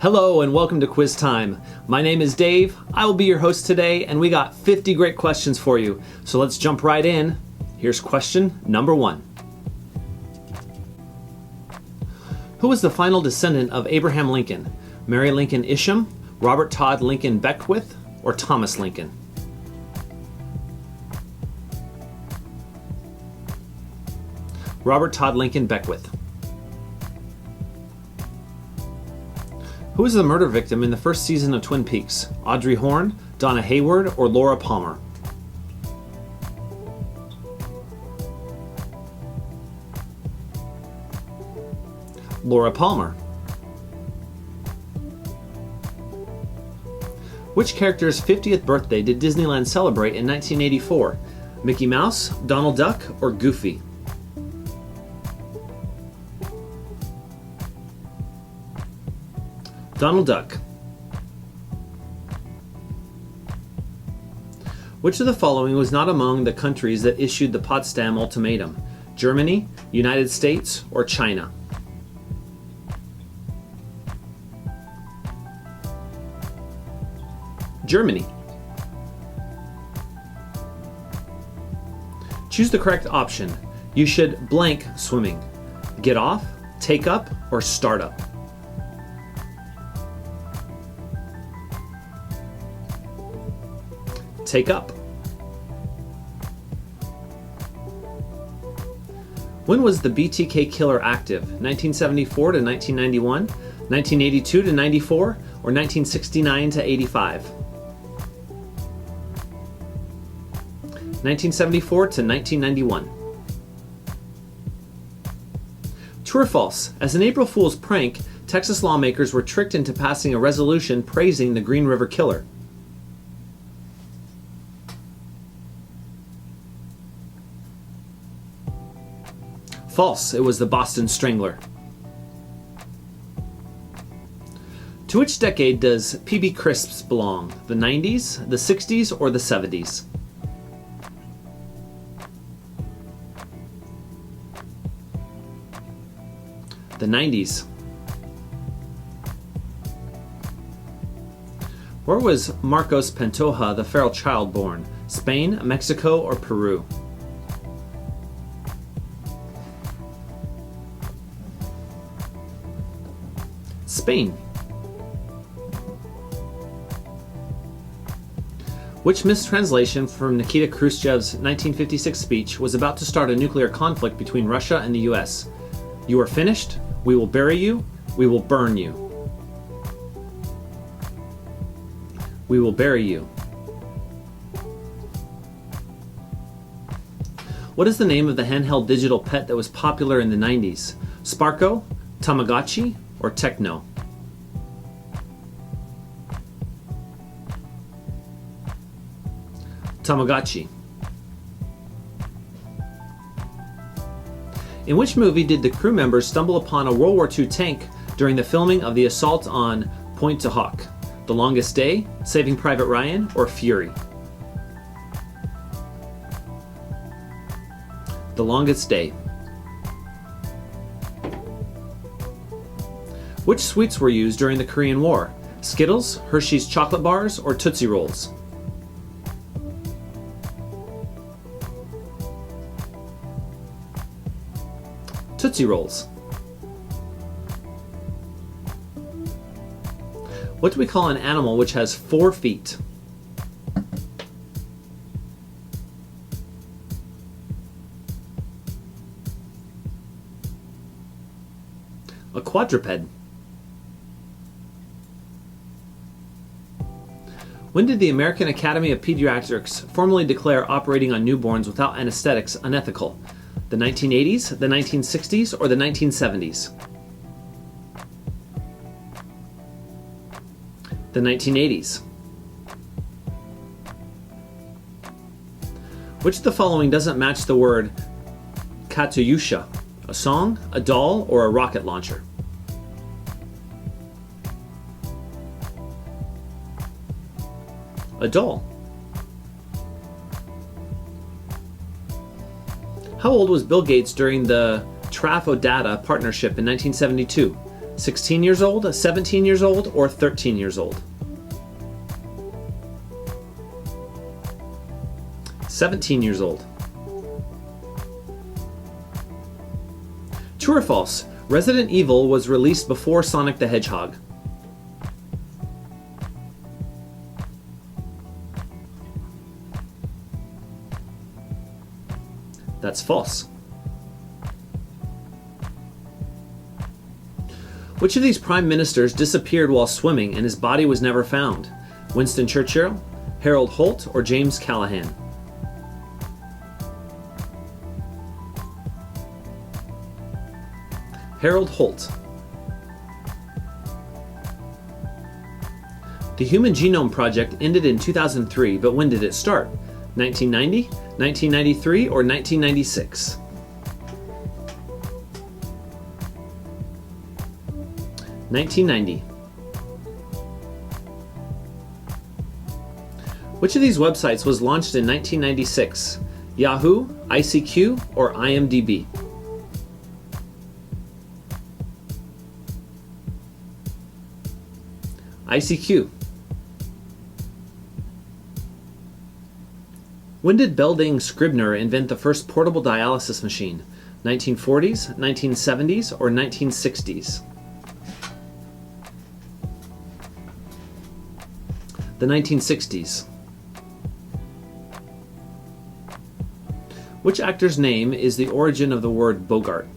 Hello and welcome to Quiz Time. My name is Dave. I will be your host today, and we got 50 great questions for you. So let's jump right in. Here's question number 1. Who was the final descendant of Abraham Lincoln? Mary Lincoln Isham, Robert Todd Lincoln Beckwith, or Thomas Lincoln? Robert Todd Lincoln Beckwith. Who was the murder victim in the first season of Twin Peaks? Audrey Horne, Donna Hayward, or Laura Palmer? Laura Palmer. Which character's 50th birthday did Disneyland celebrate in 1984? Mickey Mouse, Donald Duck, or Goofy? Donald Duck. Which of the following was not among the countries that issued the Potsdam Ultimatum? Germany, United States, or China? Germany. Choose the correct option. You should blank swimming. Get off, take up, or start up? Take up. When was the BTK killer active? 1974 to 1991, 1982 to 94, or 1969 to 85? 1974 to 1991. True or false? As an April Fool's prank, Texas lawmakers were tricked into passing a resolution praising the Green River Killer. False. It was the Boston Strangler. To which decade does PB Crisps belong? The 90s, the 60s, or the 70s? The 90s. Where was Marcos Pantoja, the feral child, born? Spain, Mexico, or Peru? Spain. Which mistranslation from Nikita Khrushchev's 1956 speech was about to start a nuclear conflict between Russia and the US? You are finished. We will bury you. We will burn you. We will bury you. What is the name of the handheld digital pet that was popular in the 90s? Sparko, Tamagotchi, or Techno? Tamagotchi. In which movie did the crew members stumble upon a World War II tank during the filming of the assault on Pointe du Hoc? The Longest Day, Saving Private Ryan, or Fury? The Longest Day. Which sweets were used during the Korean War? Skittles, Hershey's chocolate bars, or Tootsie Rolls? Tootsie Rolls. What do we call an animal which has 4 feet? A quadruped. When did the American Academy of Pediatrics formally declare operating on newborns without anesthetics unethical? The 1980s, the 1960s, or the 1970s? The 1980s. Which of the following doesn't match the word Katyusha? A song, a doll, or a rocket launcher? A doll. How old was Bill Gates during the Trafo Data partnership in 1972? 16 years old, 17 years old, or 13 years old? 17 years old. True or false? Resident Evil was released before Sonic the Hedgehog. That's false. Which of these prime ministers disappeared while swimming and his body was never found? Winston Churchill, Harold Holt, or James Callahan? Harold Holt. The Human Genome Project ended in 2003, but when did it start? 1990, 1993, or 1996? 1990. Which of these websites was launched in 1996? Yahoo, ICQ, or IMDb? ICQ. When did Belding Scribner invent the first portable dialysis machine? 1940s, 1970s, or 1960s? The 1960s. Which actor's name is the origin of the word Bogart?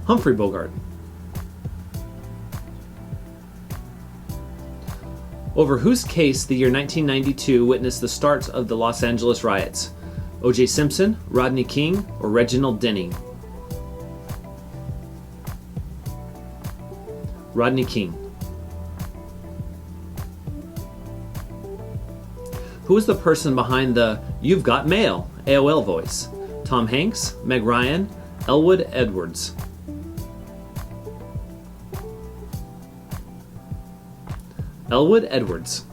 Humphrey Bogart. Over whose case the year 1992 witnessed the start of the Los Angeles riots? O.J. Simpson, Rodney King, or Reginald Denning? Rodney King. Who is the person behind the "You've Got Mail" AOL voice? Tom Hanks, Meg Ryan, Elwood Edwards? Elwood Edwards.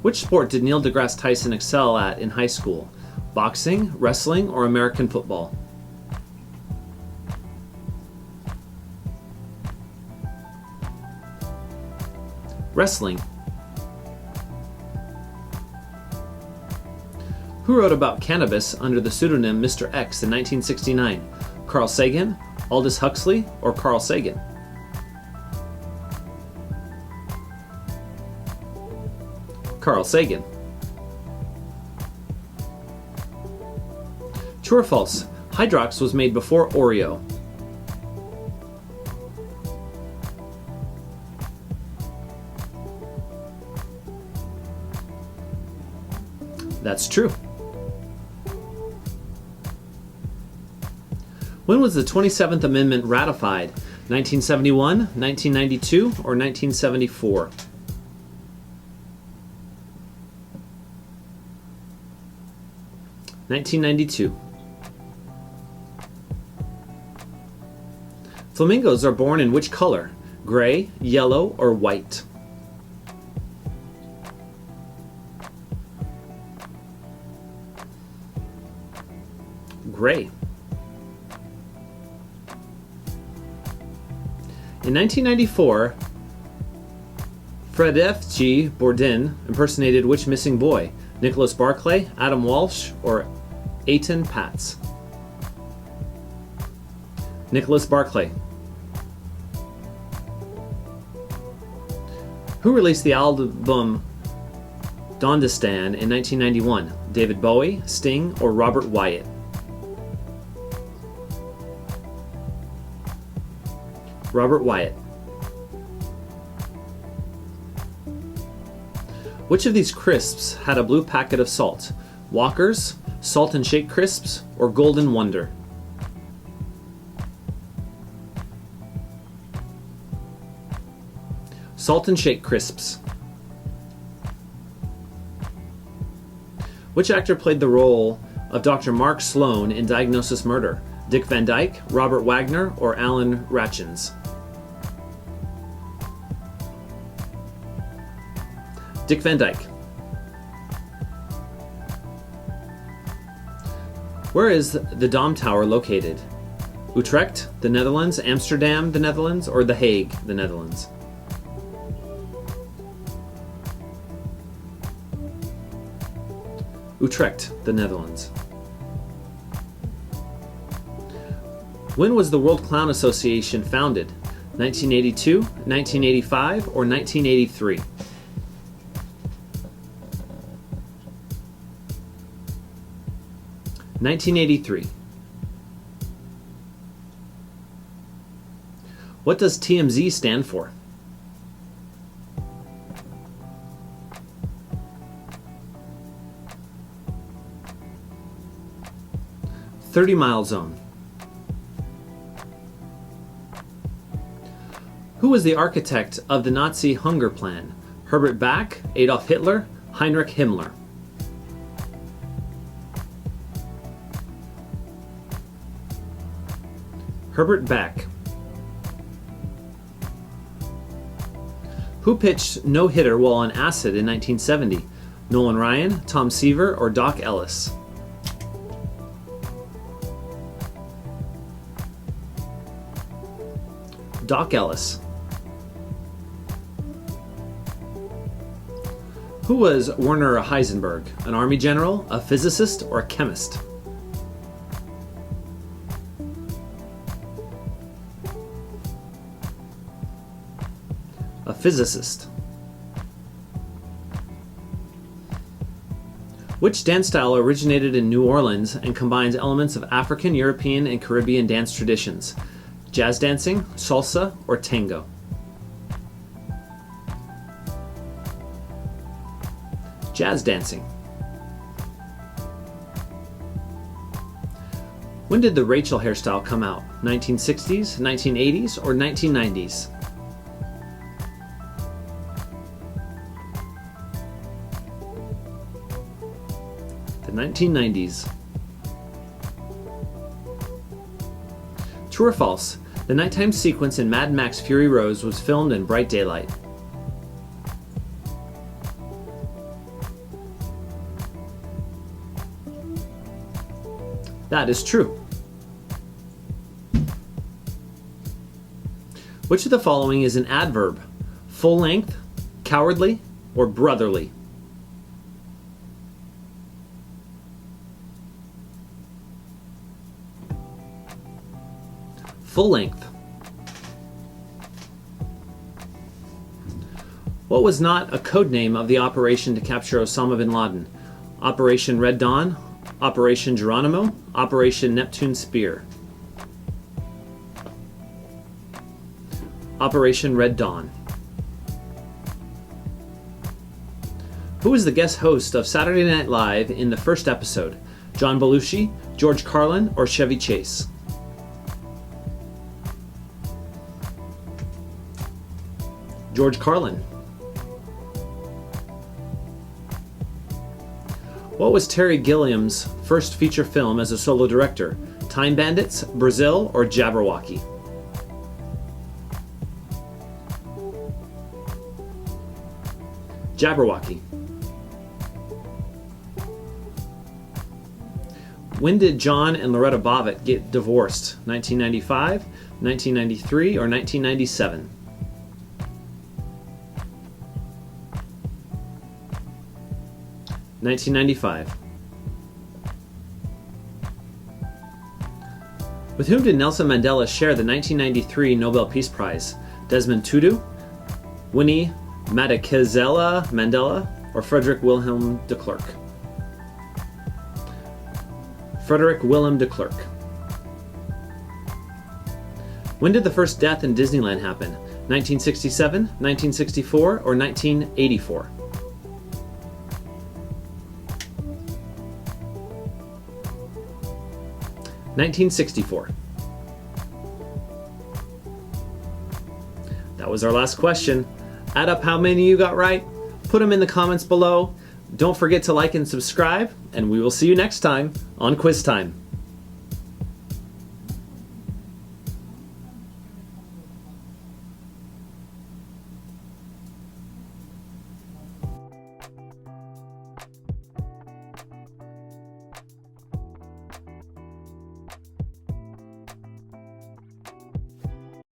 Which sport did Neil deGrasse Tyson excel at in high school? Boxing, wrestling, or American football? Wrestling. Who wrote about cannabis under the pseudonym Mr. X in 1969? Carl Sagan, Aldous Huxley, or Carl Sagan? Carl Sagan. True or false? Hydrox was made before Oreo. That's true. When was the 27th Amendment ratified? 1971, 1992, or 1974? 1992. Flamingos are born in which color? Gray, yellow, or white? Gray. In 1994, Fred F. G. Bourdin impersonated which missing boy? Nicholas Barclay, Adam Walsh, or Eitan Patz? Nicholas Barclay. Who released the album Dondestan in 1991? David Bowie, Sting, or Robert Wyatt? Robert Wyatt. Which of these crisps had a blue packet of salt? Walker's, Salt and Shake Crisps, or Golden Wonder? Salt and Shake Crisps. Which actor played the role of Dr. Mark Sloan in Diagnosis Murder? Dick Van Dyke, Robert Wagner, or Alan Ratchins? Dick Van Dyke. Where is the Dom Tower located? Utrecht, the Netherlands, Amsterdam, the Netherlands, or The Hague, the Netherlands? Utrecht, the Netherlands. When was the World Clown Association founded? 1982, 1985, or 1983? 1983. What does TMZ stand for? "30-mile zone." Who was the architect of the Nazi hunger plan? Herbert Back, Adolf Hitler, Heinrich Himmler? Herbert Back. Who pitched no-hitter while on acid in 1970? Nolan Ryan, Tom Seaver, or Doc Ellis? Doc Ellis. Who was Werner Heisenberg? An army general, a physicist, or a chemist? A physicist. Which dance style originated in New Orleans and combines elements of African, European, and Caribbean dance traditions? Jazz dancing, salsa, or tango? Jazz dancing. When did the Rachel hairstyle come out? 1960s, 1980s, or 1990s? The 1990s. True or false? The nighttime sequence in Mad Max Fury Road was filmed in bright daylight. That is true. Which of the following is an adverb? Full length, cowardly, or brotherly? Full length. What was not a code name of the operation to capture Osama bin Laden? Operation Red Dawn, Operation Geronimo, Operation Neptune Spear? Operation Red Dawn. Who is the guest host of Saturday Night Live in the first episode? John Belushi, George Carlin, or Chevy Chase? George Carlin. What was Terry Gilliam's first feature film as a solo director? Time Bandits, Brazil, or Jabberwocky? Jabberwocky. When did John and Loretta Bobbitt get divorced? 1995, 1993, or 1997? 1995. With whom did Nelson Mandela share the 1993 Nobel Peace Prize? Desmond Tutu, Winnie Madikizela Mandela, or Frederick Wilhelm de Klerk? Frederick Willem de Klerk. When did the first death in Disneyland happen? 1967, 1964, or 1984? 1964. That was our last question. Add up how many you got right, put them in the comments below. Don't forget to like and subscribe, and we will see you next time on Quiz Time.